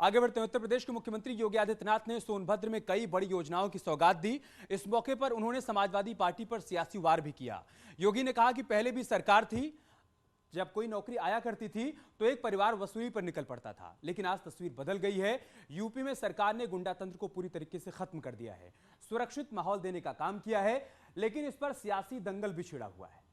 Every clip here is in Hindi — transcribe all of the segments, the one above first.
आगे बढ़ते हैं। उत्तर प्रदेश के मुख्यमंत्री योगी आदित्यनाथ ने सोनभद्र में कई बड़ी योजनाओं की सौगात दी। इस मौके पर उन्होंने समाजवादी पार्टी पर सियासी वार भी किया। योगी ने कहा कि पहले भी सरकार थी, जब कोई नौकरी आया करती थी तो एक परिवार वसूली पर निकल पड़ता था, लेकिन आज तस्वीर बदल गई है। यूपी में सरकार ने गुंडा तंत्र को पूरी तरीके से खत्म कर दिया है, सुरक्षित माहौल देने का काम किया है, लेकिन इस पर सियासी दंगल भी छिड़ा हुआ है।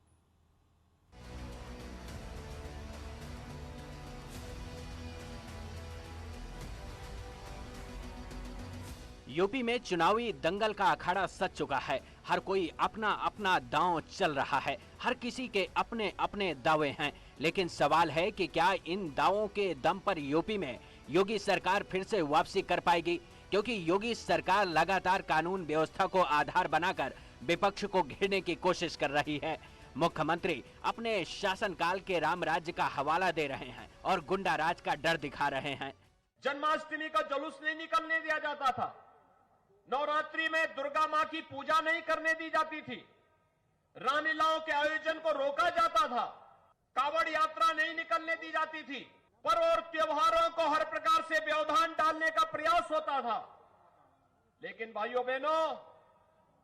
यूपी में चुनावी दंगल का अखाड़ा सज चुका है। हर कोई अपना अपना दांव चल रहा है, हर किसी के अपने अपने दावे हैं। लेकिन सवाल है कि क्या इन दावों के दम पर यूपी में योगी सरकार फिर से वापसी कर पाएगी? क्योंकि योगी सरकार लगातार कानून व्यवस्था को आधार बनाकर विपक्ष को घेरने की कोशिश कर रही है। मुख्यमंत्री अपने शासनकाल के राम राज्य का हवाला दे रहे हैं और गुंडा राज का डर दिखा रहे हैं। जन्माष्टमी का जुलूस नहीं निकलने दिया जाता था, नवरात्रि में दुर्गा मां की पूजा नहीं करने दी जाती थी, रामलीलाओं के आयोजन को रोका जाता था, कावड़ यात्रा नहीं निकलने दी जाती थी, पर्व और त्योहारों को हर प्रकार से व्यवधान डालने का प्रयास होता था। लेकिन भाइयों बहनों,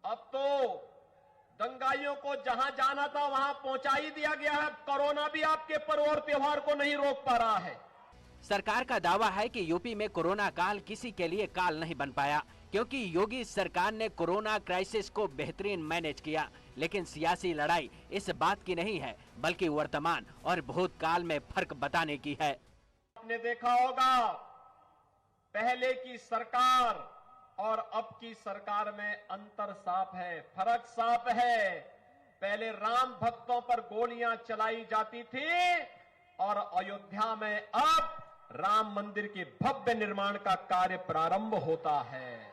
अब तो दंगाइयों को जहां जाना था वहां पहुंचा ही दिया गया है। कोरोना भी आपके पर्व और त्योहार को नहीं रोक पा रहा है। सरकार का दावा है कि यूपी में कोरोना काल किसी के लिए काल नहीं बन पाया, क्योंकि योगी सरकार ने कोरोना क्राइसिस को बेहतरीन मैनेज किया। लेकिन सियासी लड़ाई इस बात की नहीं है, बल्कि वर्तमान और भूतकाल में फर्क बताने की है। आपने देखा होगा, पहले की सरकार और अब की सरकार में अंतर साफ है, फर्क साफ है। पहले राम भक्तों पर गोलियां चलाई जाती थी और अयोध्या में अब राम मंदिर के भव्य निर्माण का कार्य प्रारंभ होता है।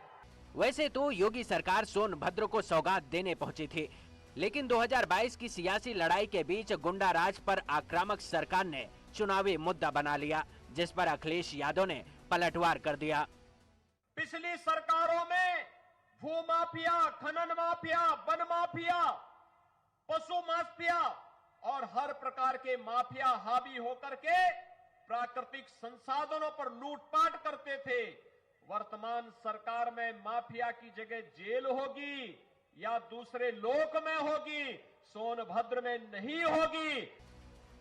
वैसे तो योगी सरकार सोनभद्र को सौगात देने पहुंची थी, लेकिन 2022 की सियासी लड़ाई के बीच गुंडा राज पर आक्रामक सरकार ने चुनावी मुद्दा बना लिया, जिस पर अखिलेश यादव ने पलटवार कर दिया। पिछली सरकारों में भू माफिया, खनन माफिया, वन माफिया, पशु माफिया और हर प्रकार के माफिया हावी होकर के प्राकृतिक संसाधनों पर लूटपाट करते थे। वर्तमान सरकार में माफिया की जगह जेल होगी या दूसरे लोक में होगी, सोनभद्र में नहीं होगी।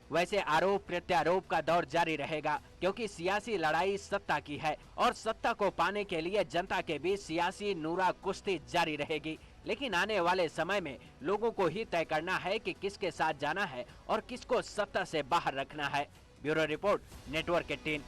वैसे आरोप प्रत्यारोप का दौर जारी रहेगा, क्योंकि सियासी लड़ाई सत्ता की है और सत्ता को पाने के लिए जनता के बीच सियासी नूरा कुश्ती जारी रहेगी। लेकिन आने वाले समय में लोगों को ही तय करना है कि किसके साथ जाना है और किसको सत्ता से बाहर रखना है। Bureau report, network 18।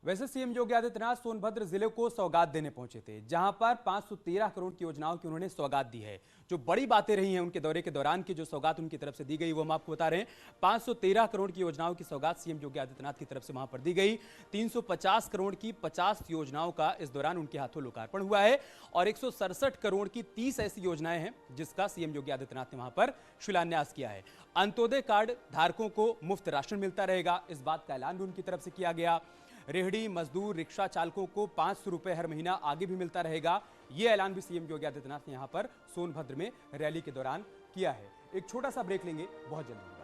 वैसे सीएम योगी आदित्यनाथ सोनभद्र जिले को सौगात देने पहुंचे थे, जहां पर 513 करोड़ की योजनाओं की उन्होंने सौगात दी है। जो बड़ी बातें रही हैं उनके दौरे के दौरान की जो सौगात उनकी तरफ से दी गई वो हम आपको बता रहे हैं। 513 करोड़ की योजनाओं की सौगात सीएम योगी आदित्यनाथ की तरफ से वहां पर दी गई। 350 करोड़ की 50 योजनाओं का इस दौरान उनके हाथों लोकार्पण हुआ है और 167 करोड़ की 30 ऐसी योजनाएं हैं जिसका सीएम योगी आदित्यनाथ ने वहां पर शिलान्यास किया है। अंत्योदय कार्ड धारकों को मुफ्त राशन मिलता रहेगा, इस बात का ऐलान भी उनकी तरफ से किया गया। रेहड़ी, मजदूर, रिक्शा चालकों को 500 रुपए हर महीना आगे भी मिलता रहेगा। यह ऐलान भी सीएम योगी आदित्यनाथ ने यहां पर सोनभद्र में रैली के दौरान किया है। एक छोटा सा ब्रेक लेंगे, बहुत जल्दी।